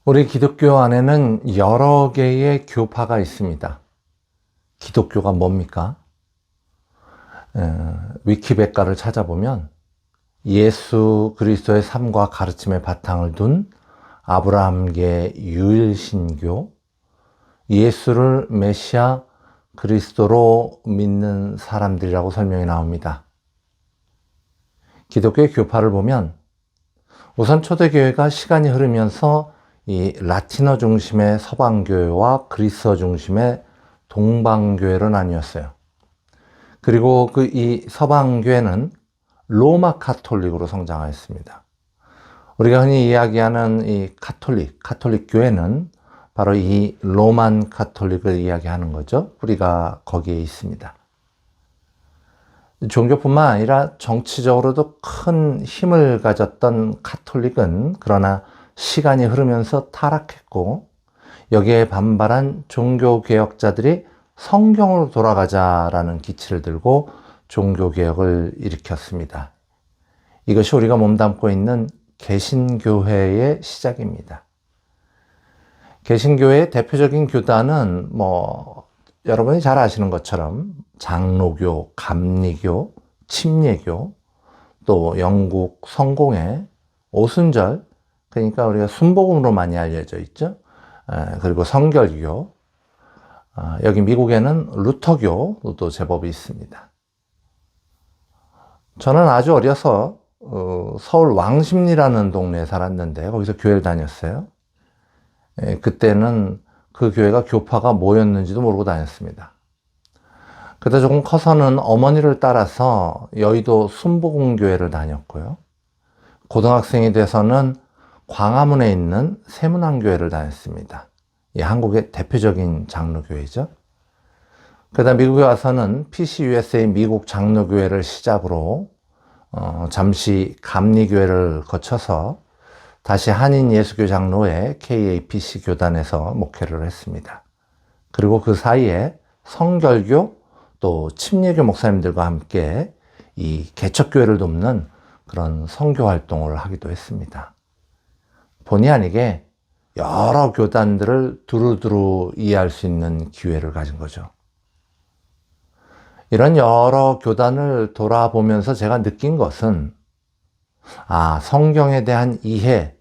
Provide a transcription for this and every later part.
우리 기독교 안에는 여러 개의 교파가 있습니다. 기독교가 뭡니까? 위키백과를 찾아보면 예수 그리스도의 삶과 가르침의 바탕을 둔 아브라함계 유일신교, 예수를 메시아 그리스도로 믿는 사람들이라고 설명이 나옵니다. 기독교의 교파를 보면 우선 초대교회가 시간이 흐르면서 이 라틴어 중심의 서방교회와 그리스어 중심의 동방교회로 나뉘었어요. 그리고 이 서방교회는 로마 카톨릭으로 성장하였습니다. 우리가 흔히 이야기하는 이 카톨릭 교회는 바로 이 로만 카톨릭을 이야기하는 거죠. 뿌리가 거기에 있습니다. 종교뿐만 아니라 정치적으로도 큰 힘을 가졌던 카톨릭은 그러나 시간이 흐르면서 타락했고, 여기에 반발한 종교개혁자들이 성경으로 돌아가자라는 기치를 들고 종교개혁을 일으켰습니다. 이것이 우리가 몸담고 있는 개신교회의 시작입니다. 개신교회의 대표적인 교단은 여러분이 잘 아시는 것처럼 장로교, 감리교, 침례교, 또 영국 성공회, 오순절, 그러니까 우리가 순복음으로 많이 알려져 있죠. 그리고 성결교, 여기 미국에는 루터교도 제법 있습니다. 저는 아주 어려서 서울 왕십리라는 동네에 살았는데 거기서 교회를 다녔어요. 그때는 그 교회가 교파가 뭐였는지도 모르고 다녔습니다. 그때 조금 커서는 어머니를 따라서 여의도 순복음교회를 다녔고요. 고등학생이 돼서는 광화문에 있는 세문안교회를 다녔습니다. 이 한국의 대표적인 장로교회죠. 그다음 미국에 와서는 PCUSA 미국 장로교회를 시작으로 잠시 감리교회를 거쳐서 다시 한인예수교 장로회 KAPC 교단에서 목회를 했습니다. 그리고 그 사이에 성결교 또 침례교 목사님들과 함께 이 개척교회를 돕는 그런 선교 활동을 하기도 했습니다. 본의 아니게 여러 교단들을 두루두루 이해할 수 있는 기회를 가진 거죠. 이런 여러 교단을 돌아보면서 제가 느낀 것은 성경에 대한 이해,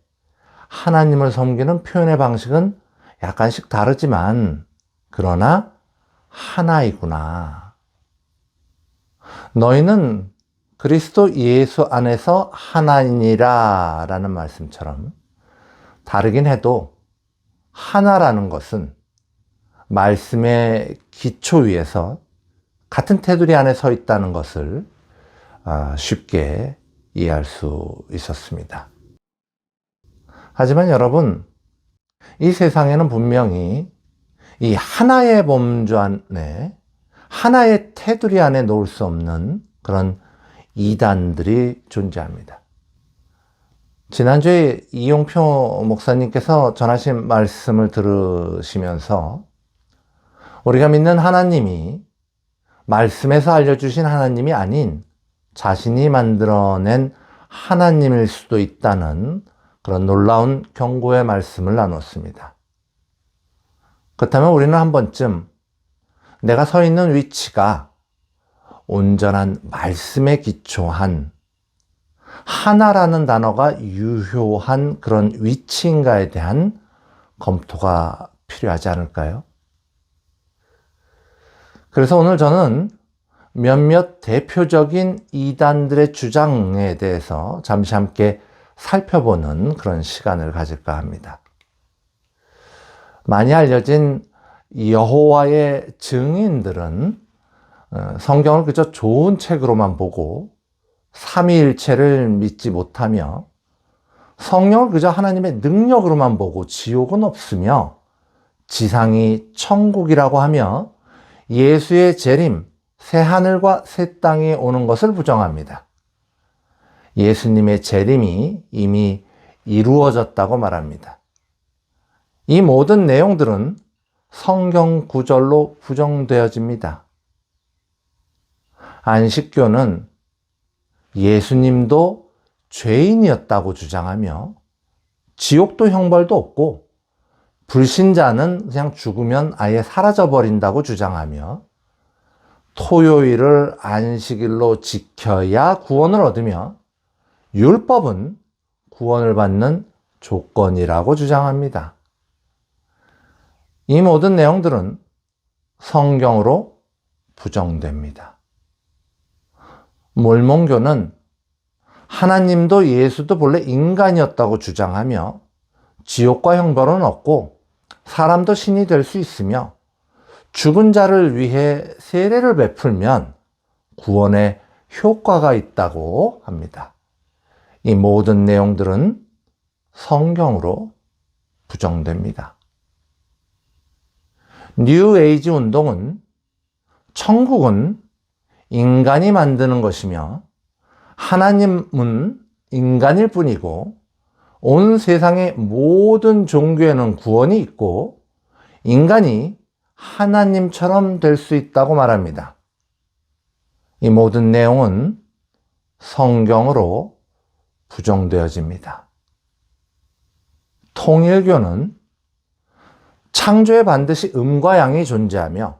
하나님을 섬기는 표현의 방식은 약간씩 다르지만 그러나 하나이구나. 너희는 그리스도 예수 안에서 하나이니라 라는 말씀처럼 다르긴 해도 하나라는 것은 말씀의 기초 위에서 같은 테두리 안에 서 있다는 것을 쉽게 이해할 수 있었습니다. 하지만 여러분, 이 세상에는 분명히 이 하나의 범주 안에, 하나의 테두리 안에 놓을 수 없는 그런 이단들이 존재합니다. 지난주에 이용표 목사님께서 전하신 말씀을 들으시면서 우리가 믿는 하나님이 말씀에서 알려주신 하나님이 아닌 자신이 만들어낸 하나님일 수도 있다는 그런 놀라운 경고의 말씀을 나눴습니다. 그렇다면 우리는 한 번쯤 내가 서 있는 위치가 온전한 말씀에 기초한 하나라는 단어가 유효한 그런 위치인가에 대한 검토가 필요하지 않을까요? 그래서 오늘 저는 몇몇 대표적인 이단들의 주장에 대해서 잠시 함께 살펴보는 그런 시간을 가질까 합니다. 많이 알려진 여호와의 증인들은 성경을 그저 좋은 책으로만 보고 삼위일체를 믿지 못하며 성령을 그저 하나님의 능력으로만 보고 지옥은 없으며 지상이 천국이라고 하며 예수의 재림, 새 하늘과 새 땅이 오는 것을 부정합니다. 예수님의 재림이 이미 이루어졌다고 말합니다. 이 모든 내용들은 성경 구절로 부정되어집니다. 안식교는 예수님도 죄인이었다고 주장하며 지옥도 형벌도 없고 불신자는 그냥 죽으면 아예 사라져버린다고 주장하며 토요일을 안식일로 지켜야 구원을 얻으며 율법은 구원을 받는 조건이라고 주장합니다. 이 모든 내용들은 성경으로 부정됩니다. 몰몬교는 하나님도 예수도 본래 인간이었다고 주장하며 지옥과 형벌은 없고 사람도 신이 될 수 있으며 죽은 자를 위해 세례를 베풀면 구원에 효과가 있다고 합니다. 이 모든 내용들은 성경으로 부정됩니다. 뉴 에이지 운동은 천국은 인간이 만드는 것이며 하나님은 인간일 뿐이고 온 세상의 모든 종교에는 구원이 있고 인간이 하나님처럼 될 수 있다고 말합니다. 이 모든 내용은 성경으로 부정되어집니다. 통일교는 창조에 반드시 음과 양이 존재하며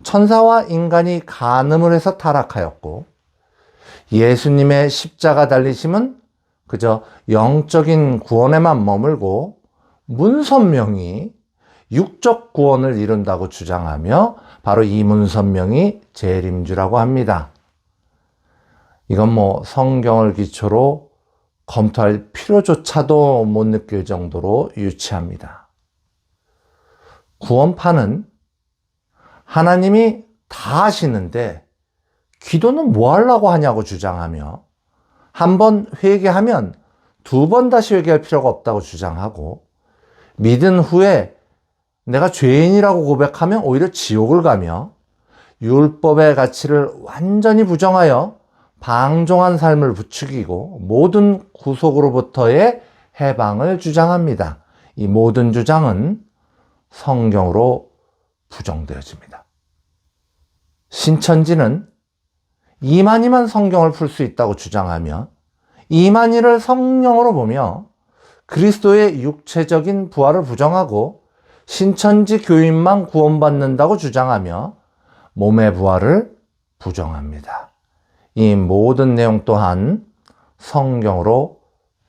천사와 인간이 간음을 해서 타락하였고 예수님의 십자가 달리심은 그저 영적인 구원에만 머물고 문선명이 육적 구원을 이룬다고 주장하며 바로 이 문선명이 재림주라고 합니다. 이건 성경을 기초로 검토할 필요조차도 못 느낄 정도로 유치합니다. 구원파는 하나님이 다 하시는데 기도는 뭐 하려고 하냐고 주장하며 한 번 회개하면 두 번 다시 회개할 필요가 없다고 주장하고 믿은 후에 내가 죄인이라고 고백하면 오히려 지옥을 가며 율법의 가치를 완전히 부정하여 방종한 삶을 부추기고 모든 구속으로부터의 해방을 주장합니다. 이 모든 주장은 성경으로 부정되어집니다. 신천지는 이만희만 성경을 풀 수 있다고 주장하며 이만희를 성령으로 보며 그리스도의 육체적인 부활을 부정하고 신천지 교인만 구원받는다고 주장하며 몸의 부활을 부정합니다. 이 모든 내용 또한 성경으로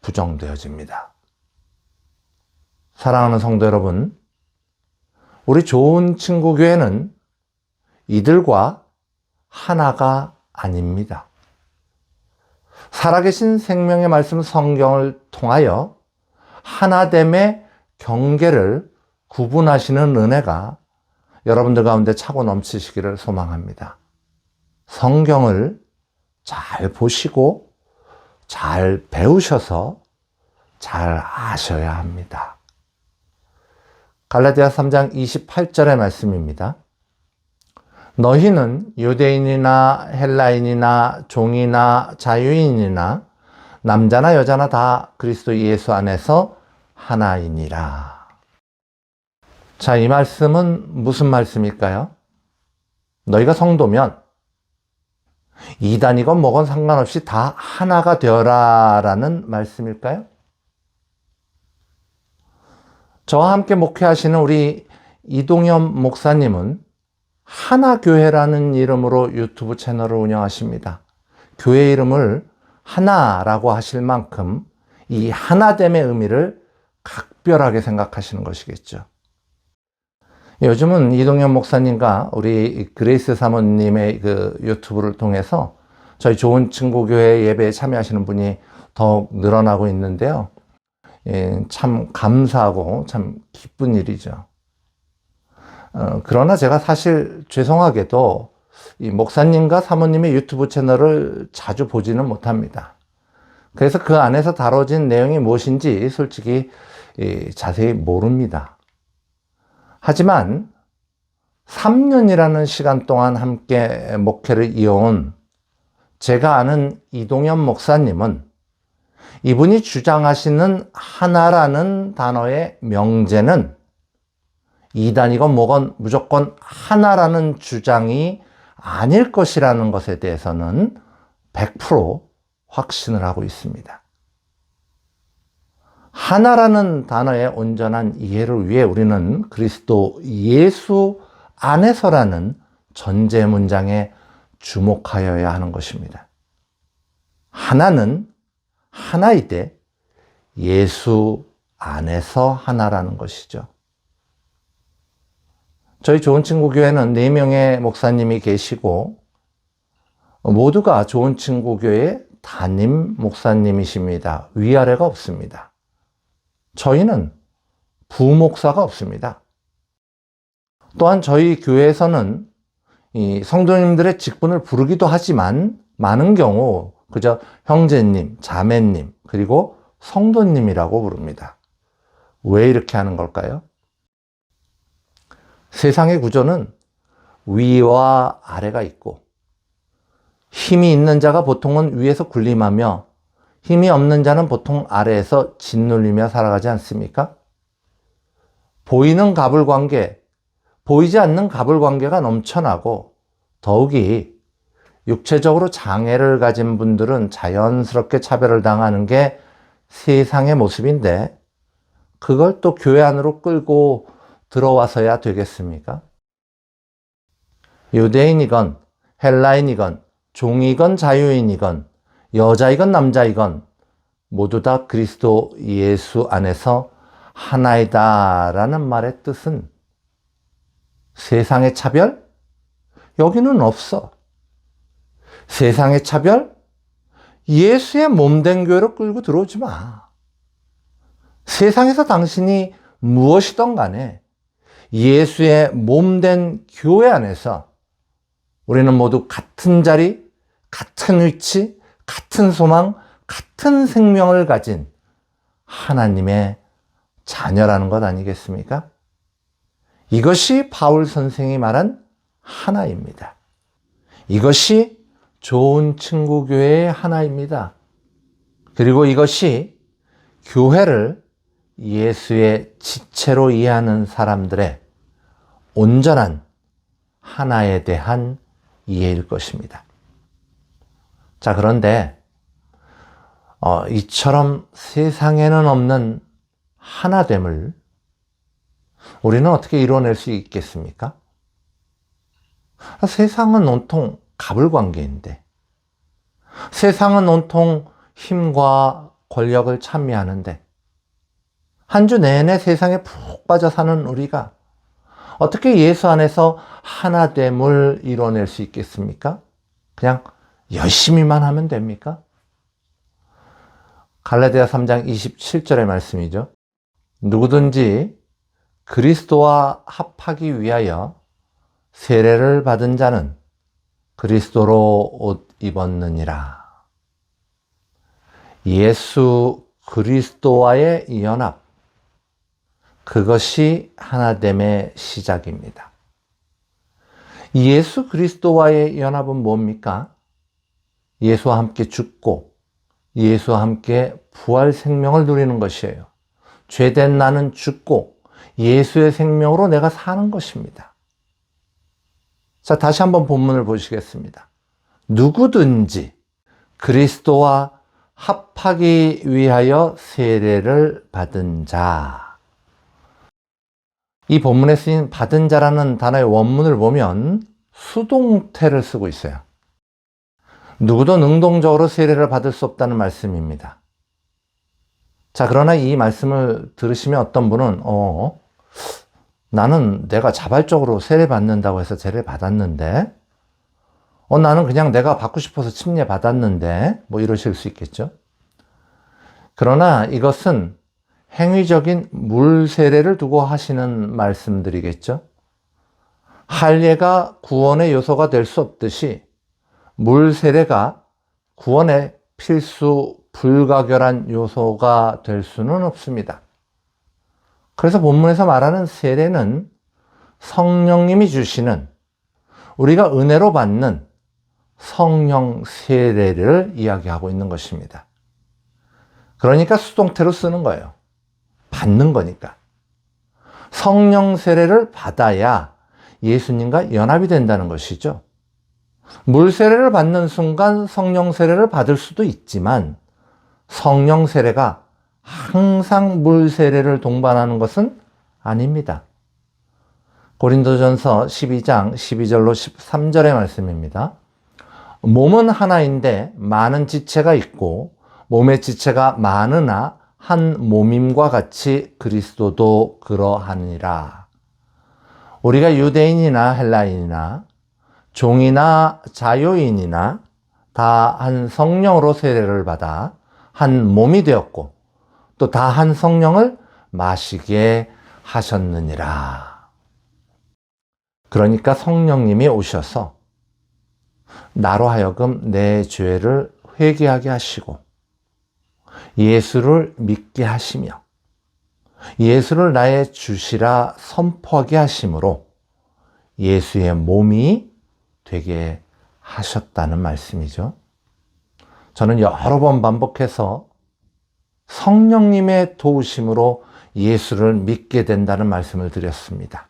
부정되어집니다. 사랑하는 성도 여러분, 우리 좋은 친구 교회는 이들과 하나가 아닙니다. 살아계신 생명의 말씀 성경을 통하여 하나됨의 경계를 구분하시는 은혜가 여러분들 가운데 차고 넘치시기를 소망합니다. 성경을 잘 보시고 잘 배우셔서 잘 아셔야 합니다. 갈라디아 3장 28절의 말씀입니다. 너희는 유대인이나 헬라인이나 종이나 자유인이나 남자나 여자나 다 그리스도 예수 안에서 하나이니라. 자, 이 말씀은 무슨 말씀일까요? 너희가 성도면 이단이건 뭐건 상관없이 다 하나가 되어라 라는 말씀일까요? 저와 함께 목회하시는 우리 이동현 목사님은 하나교회라는 이름으로 유튜브 채널을 운영하십니다. 교회 이름을 하나라고 하실 만큼 이 하나됨의 의미를 각별하게 생각하시는 것이겠죠. 요즘은 이동현 목사님과 우리 그레이스 사모님의 그 유튜브를 통해서 저희 좋은 친구 교회 예배에 참여하시는 분이 더욱 늘어나고 있는데요. 참 감사하고 참 기쁜 일이죠. 그러나 제가 사실 죄송하게도 이 목사님과 사모님의 유튜브 채널을 자주 보지는 못합니다. 그래서 그 안에서 다뤄진 내용이 무엇인지 솔직히 자세히 모릅니다. 하지만 3년이라는 시간 동안 함께 목회를 이어온 제가 아는 이동현 목사님은 이분이 주장하시는 하나라는 단어의 명제는 이단이건 뭐건 무조건 하나라는 주장이 아닐 것이라는 것에 대해서는 100% 확신을 하고 있습니다. 하나라는 단어의 온전한 이해를 위해 우리는 그리스도 예수 안에서라는 전제 문장에 주목하여야 하는 것입니다. 하나는 하나이되 예수 안에서 하나라는 것이죠. 저희 좋은 친구 교회는 4명의 목사님이 계시고 모두가 좋은 친구 교회의 담임 목사님이십니다. 위아래가 없습니다. 저희는 부목사가 없습니다. 또한 저희 교회에서는 이 성도님들의 직분을 부르기도 하지만 많은 경우 그저 형제님, 자매님, 그리고 성도님이라고 부릅니다. 왜 이렇게 하는 걸까요? 세상의 구조는 위와 아래가 있고 힘이 있는 자가 보통은 위에서 군림하며 힘이 없는 자는 보통 아래에서 짓눌리며 살아가지 않습니까? 보이는 갑을관계, 보이지 않는 갑을관계가 넘쳐나고 더욱이 육체적으로 장애를 가진 분들은 자연스럽게 차별을 당하는 게 세상의 모습인데 그걸 또 교회 안으로 끌고 들어와서야 되겠습니까? 유대인이건 헬라인이건 종이건 자유인이건 여자이건 남자이건 모두 다 그리스도 예수 안에서 하나이다 라는 말의 뜻은 세상의 차별? 여기는 없어. 세상의 차별? 예수의 몸된 교회로 끌고 들어오지 마. 세상에서 당신이 무엇이든 간에 예수의 몸된 교회 안에서 우리는 모두 같은 자리, 같은 위치, 같은 소망, 같은 생명을 가진 하나님의 자녀라는 것 아니겠습니까? 이것이 바울 선생이 말한 하나입니다. 이것이 좋은 친구 교회의 하나입니다. 그리고 이것이 교회를 예수의 지체로 이해하는 사람들의 온전한 하나에 대한 이해일 것입니다. 자, 그런데 이처럼 세상에는 없는 하나됨을 우리는 어떻게 이뤄낼 수 있겠습니까? 세상은 온통 갑을관계인데, 세상은 온통 힘과 권력을 찬미하는데, 한 주 내내 세상에 푹 빠져 사는 우리가 어떻게 예수 안에서 하나됨을 이뤄낼 수 있겠습니까? 그냥 열심히만 하면 됩니까? 갈라디아 3장 27절의 말씀이죠. 누구든지 그리스도와 합하기 위하여 세례를 받은 자는 그리스도로 옷 입었느니라. 예수 그리스도와의 연합, 그것이 하나됨의 시작입니다. 예수 그리스도와의 연합은 뭡니까? 예수와 함께 죽고 예수와 함께 부활 생명을 누리는 것이에요. 죄된 나는 죽고 예수의 생명으로 내가 사는 것입니다. 자, 다시 한번 본문을 보시겠습니다. 누구든지 그리스도와 합하기 위하여 세례를 받은 자. 이 본문에 쓰인 받은 자라는 단어의 원문을 보면 수동태를 쓰고 있어요. 누구도 능동적으로 세례를 받을 수 없다는 말씀입니다. 자, 그러나 이 말씀을 들으시면 어떤 분은 나는 내가 자발적으로 세례 받는다고 해서 세례 받았는데 나는 그냥 내가 받고 싶어서 침례 받았는데 뭐 이러실 수 있겠죠. 그러나 이것은 행위적인 물 세례를 두고 하시는 말씀들이겠죠. 할례가 구원의 요소가 될 수 없듯이 물 세례가 구원의 필수 불가결한 요소가 될 수는 없습니다. 그래서 본문에서 말하는 세례는 성령님이 주시는, 우리가 은혜로 받는 성령 세례를 이야기하고 있는 것입니다. 그러니까 수동태로 쓰는 거예요. 받는 거니까. 성령 세례를 받아야 예수님과 연합이 된다는 것이죠. 물 세례를 받는 순간 성령 세례를 받을 수도 있지만 성령 세례가 항상 물 세례를 동반하는 것은 아닙니다. 고린도전서 12장 12절로 13절의 말씀입니다. 몸은 하나인데 많은 지체가 있고 몸의 지체가 많으나 한 몸임과 같이 그리스도도 그러하니라. 우리가 유대인이나 헬라인이나 종이나 자유인이나 다 한 성령으로 세례를 받아 한 몸이 되었고 또 다 한 성령을 마시게 하셨느니라. 그러니까 성령님이 오셔서 나로 하여금 내 죄를 회개하게 하시고 예수를 믿게 하시며 예수를 나의 주시라 선포하게 하심으로 예수의 몸이 되게 하셨다는 말씀이죠. 저는 여러 번 반복해서 성령님의 도우심으로 예수를 믿게 된다는 말씀을 드렸습니다.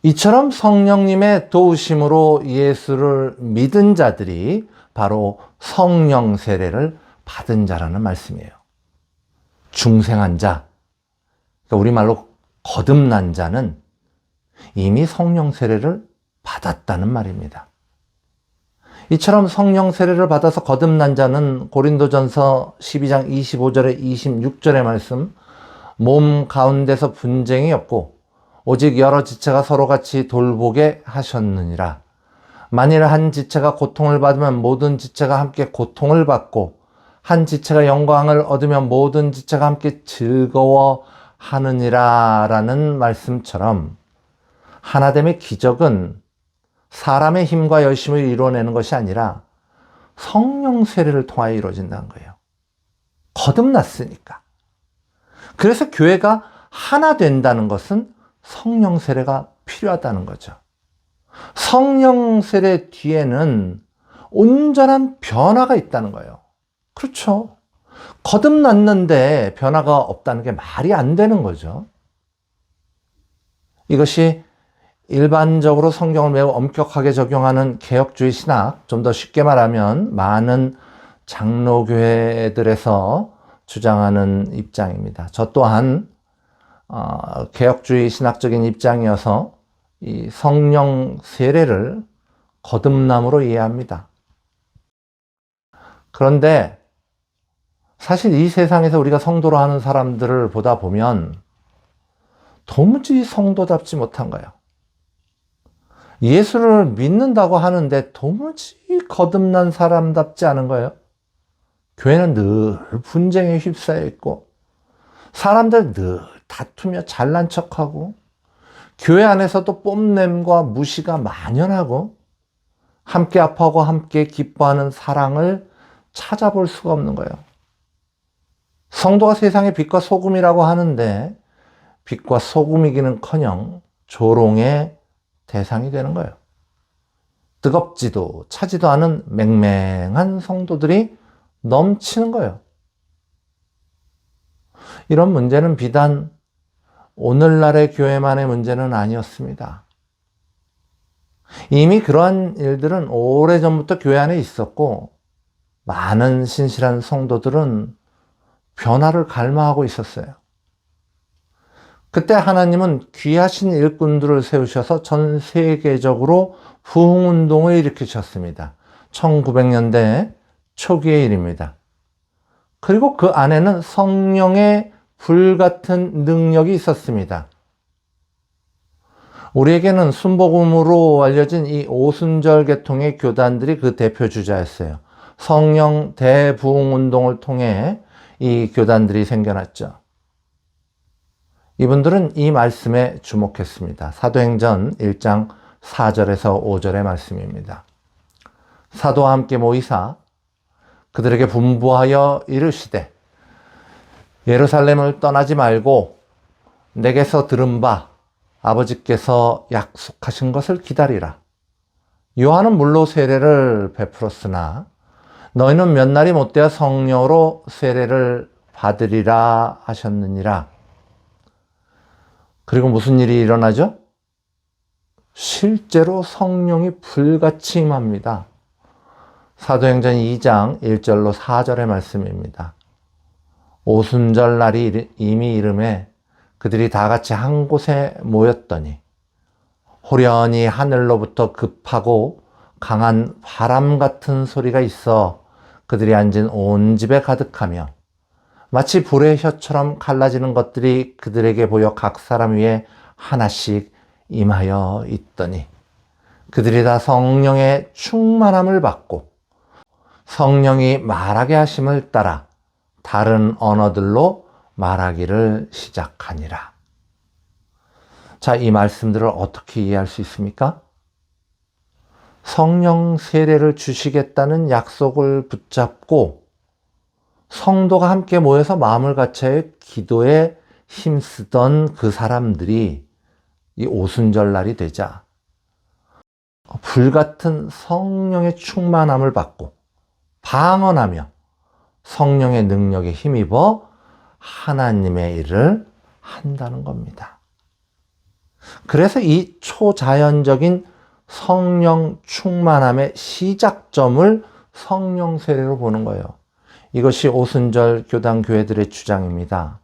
이처럼 성령님의 도우심으로 예수를 믿은 자들이 바로 성령 세례를 받은 자라는 말씀이에요. 중생한 자, 그러니까 우리말로 거듭난 자는 이미 성령 세례를 받았다는 말입니다. 이처럼 성령 세례를 받아서 거듭난 자는 고린도전서 12장 25절에 26절의 말씀, 몸 가운데서 분쟁이 없고 오직 여러 지체가 서로 같이 돌보게 하셨느니라. 만일 한 지체가 고통을 받으면 모든 지체가 함께 고통을 받고 한 지체가 영광을 얻으면 모든 지체가 함께 즐거워하느니라 라는 말씀처럼 하나됨의 기적은 사람의 힘과 열심을 이루어내는 것이 아니라 성령 세례를 통하여 이루어진다는 거예요. 거듭났으니까. 그래서 교회가 하나 된다는 것은 성령 세례가 필요하다는 거죠. 성령 세례 뒤에는 온전한 변화가 있다는 거예요. 그렇죠. 거듭났는데 변화가 없다는 게 말이 안 되는 거죠. 이것이 일반적으로 성경을 매우 엄격하게 적용하는 개혁주의 신학, 좀 더 쉽게 말하면 많은 장로교회들에서 주장하는 입장입니다. 저 또한 개혁주의 신학적인 입장이어서 이 성령 세례를 거듭남으로 이해합니다. 그런데 사실 이 세상에서 우리가 성도로 하는 사람들을 보다 보면 도무지 성도답지 못한 거예요. 예수를 믿는다고 하는데 도무지 거듭난 사람답지 않은 거예요. 교회는 늘 분쟁에 휩싸여 있고 사람들 늘 다투며 잘난 척하고 교회 안에서도 뽐냄과 무시가 만연하고 함께 아파하고 함께 기뻐하는 사랑을 찾아볼 수가 없는 거예요. 성도가 세상의 빛과 소금이라고 하는데 빛과 소금이기는커녕 조롱의 대상이 되는 거예요. 뜨겁지도 차지도 않은 맹맹한 성도들이 넘치는 거예요. 이런 문제는 비단 오늘날의 교회만의 문제는 아니었습니다. 이미 그러한 일들은 오래전부터 교회 안에 있었고 많은 신실한 성도들은 변화를 갈망하고 있었어요. 그때 하나님은 귀하신 일꾼들을 세우셔서 전 세계적으로 부흥운동을 일으키셨습니다. 1900년대 초기의 일입니다. 그리고 그 안에는 성령의 불같은 능력이 있었습니다. 우리에게는 순복음으로 알려진 이 오순절 계통의 교단들이 그 대표 주자였어요. 성령 대부흥운동을 통해 이 교단들이 생겨났죠. 이분들은 이 말씀에 주목했습니다. 사도행전 1장 4절에서 5절의 말씀입니다. 사도와 함께 모이사 그들에게 분부하여 이르시되 예루살렘을 떠나지 말고 내게서 들은 바 아버지께서 약속하신 것을 기다리라. 요한은 물로 세례를 베풀었으나 너희는 몇 날이 못되어 성령으로 세례를 받으리라 하셨느니라. 그리고 무슨 일이 일어나죠? 실제로 성령이 불같이 임합니다. 사도행전 2장 1절로 4절의 말씀입니다. 오순절 날이 이미 이름에 그들이 다 같이 한 곳에 모였더니 호련히 하늘로부터 급하고 강한 바람 같은 소리가 있어 그들이 앉은 온 집에 가득하며 마치 불의 혀처럼 갈라지는 것들이 그들에게 보여 각 사람 위에 하나씩 임하여 있더니 그들이 다 성령의 충만함을 받고 성령이 말하게 하심을 따라 다른 언어들로 말하기를 시작하니라. 자, 이 말씀들을 어떻게 이해할 수 있습니까? 성령 세례를 주시겠다는 약속을 붙잡고 성도가 함께 모여서 마음을 같여 기도에 힘쓰던 그 사람들이 이 오순절 날이 되자 불같은 성령의 충만함을 받고 방언하며 성령의 능력에 힘입어 하나님의 일을 한다는 겁니다. 그래서 이 초자연적인 성령 충만함의 시작점을 성령 세례로 보는 거예요. 이것이 오순절 교당 교회들의 주장입니다.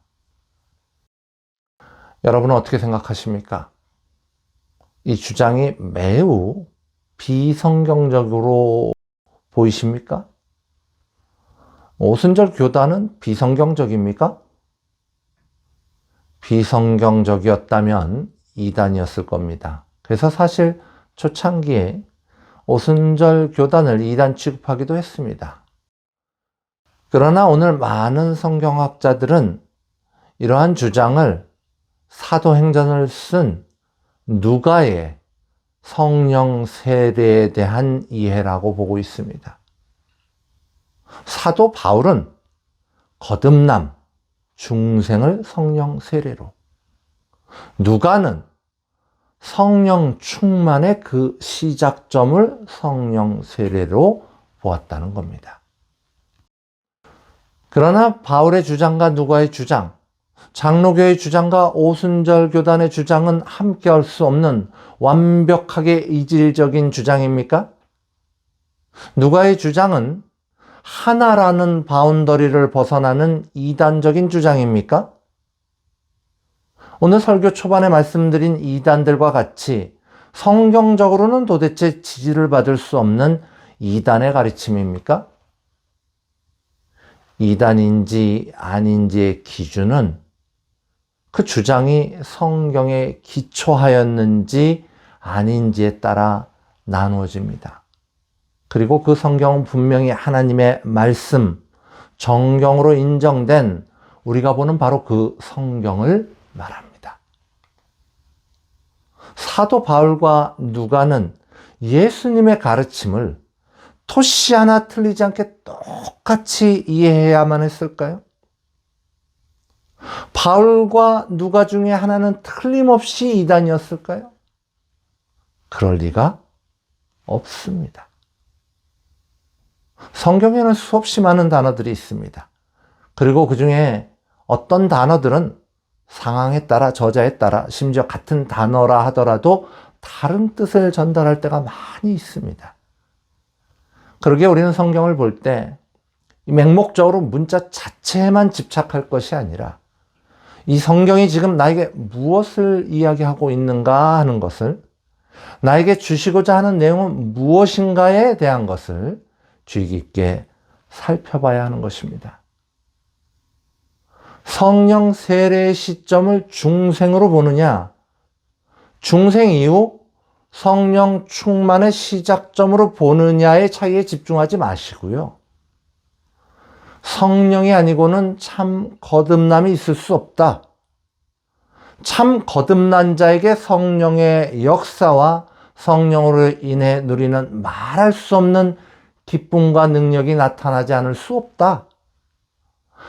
여러분은 어떻게 생각하십니까? 이 주장이 매우 비성경적으로 보이십니까? 오순절 교단은 비성경적입니까? 비성경적이었다면 이단이었을 겁니다. 그래서 사실 초창기에 오순절 교단을 이단 취급하기도 했습니다. 그러나 오늘 많은 성경학자들은 이러한 주장을 사도행전을 쓴 누가의 성령 세례에 대한 이해라고 보고 있습니다. 사도 바울은 거듭남, 중생을 성령 세례로, 누가는 성령 충만의 그 시작점을 성령 세례로 보았다는 겁니다. 그러나 바울의 주장과 누가의 주장, 장로교의 주장과 오순절 교단의 주장은 함께할 수 없는 완벽하게 이질적인 주장입니까? 누가의 주장은 하나라는 바운더리를 벗어나는 이단적인 주장입니까? 오늘 설교 초반에 말씀드린 이단들과 같이 성경적으로는 도대체 지지를 받을 수 없는 이단의 가르침입니까? 이단인지 아닌지의 기준은 그 주장이 성경에 기초하였는지 아닌지에 따라 나누어집니다. 그리고 그 성경은 분명히 하나님의 말씀, 정경으로 인정된 우리가 보는 바로 그 성경을 말합니다. 사도 바울과 누가는 예수님의 가르침을 토시 하나 틀리지 않게 똑같이 이해해야만 했을까요? 바울과 누가 중에 하나는 틀림없이 이단이었을까요? 그럴 리가 없습니다. 성경에는 수없이 많은 단어들이 있습니다. 그리고 그 중에 어떤 단어들은 상황에 따라, 저자에 따라, 심지어 같은 단어라 하더라도 다른 뜻을 전달할 때가 많이 있습니다. 그러기에 우리는 성경을 볼 때 맹목적으로 문자 자체에만 집착할 것이 아니라 이 성경이 지금 나에게 무엇을 이야기하고 있는가 하는 것을, 나에게 주시고자 하는 내용은 무엇인가에 대한 것을 주의 깊게 살펴봐야 하는 것입니다. 성령 세례의 시점을 중생으로 보느냐, 중생 이후 성령 충만의 시작점으로 보느냐의 차이에 집중하지 마시고요. 성령이 아니고는 참 거듭남이 있을 수 없다. 참 거듭난 자에게 성령의 역사와 성령으로 인해 누리는 말할 수 없는 기쁨과 능력이 나타나지 않을 수 없다.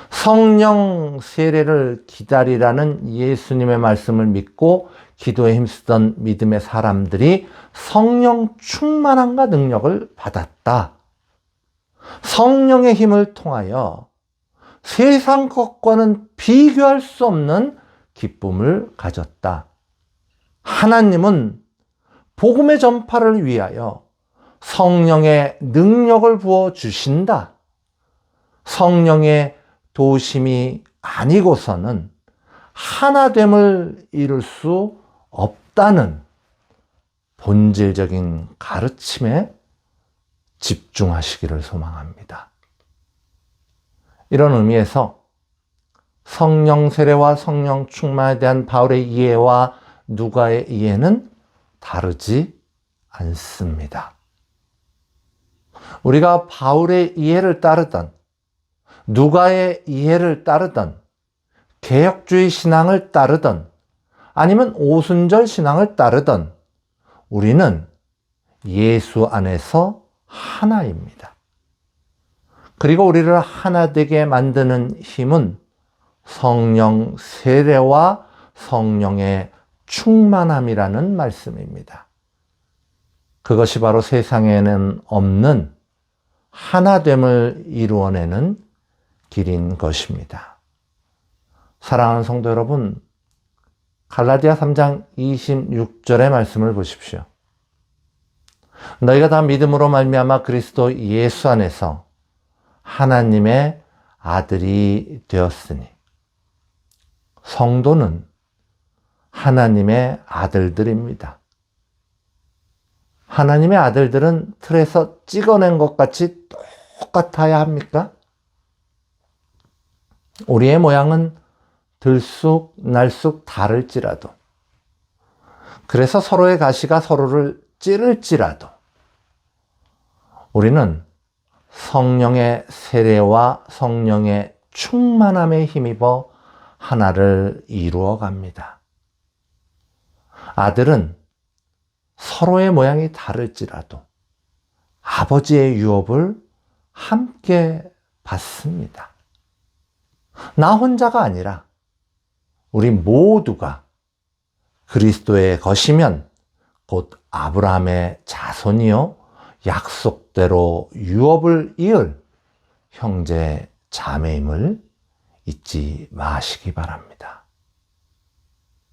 성령 세례를 기다리라는 예수님의 말씀을 믿고 기도에 힘쓰던 믿음의 사람들이 성령 충만함과 능력을 받았다. 성령의 힘을 통하여 세상 것과는 비교할 수 없는 기쁨을 가졌다. 하나님은 복음의 전파를 위하여 성령의 능력을 부어 주신다. 성령의 도우심이 아니고서는 하나됨을 이룰 수 없다는 본질적인 가르침에 집중하시기를 소망합니다. 이런 의미에서 성령 세례와 성령 충만에 대한 바울의 이해와 누가의 이해는 다르지 않습니다. 우리가 바울의 이해를 따르던 누가의 이해를 따르던 개혁주의 신앙을 따르던 아니면 오순절 신앙을 따르던 우리는 예수 안에서 하나입니다. 그리고 우리를 하나 되게 만드는 힘은 성령 세례와 성령의 충만함이라는 말씀입니다. 그것이 바로 세상에는 없는 하나됨을 이루어내는 길인 것입니다. 사랑하는 성도 여러분, 갈라디아 3장 26절의 말씀을 보십시오. 너희가 다 믿음으로 말미암아 그리스도 예수 안에서 하나님의 아들이 되었으니. 성도는 하나님의 아들들입니다. 하나님의 아들들은 틀에서 찍어낸 것 같이 똑같아야 합니까? 우리의 모양은 들쑥 날쑥 다를지라도, 그래서 서로의 가시가 서로를 찌를지라도 우리는 성령의 세례와 성령의 충만함에 힘입어 하나를 이루어 갑니다. 아들은 서로의 모양이 다를지라도 아버지의 유업을 함께 받습니다. 나 혼자가 아니라 우리 모두가 그리스도의 것이면 곧 아브라함의 자손이요 약속대로 유업을 이을 형제 자매임을 잊지 마시기 바랍니다.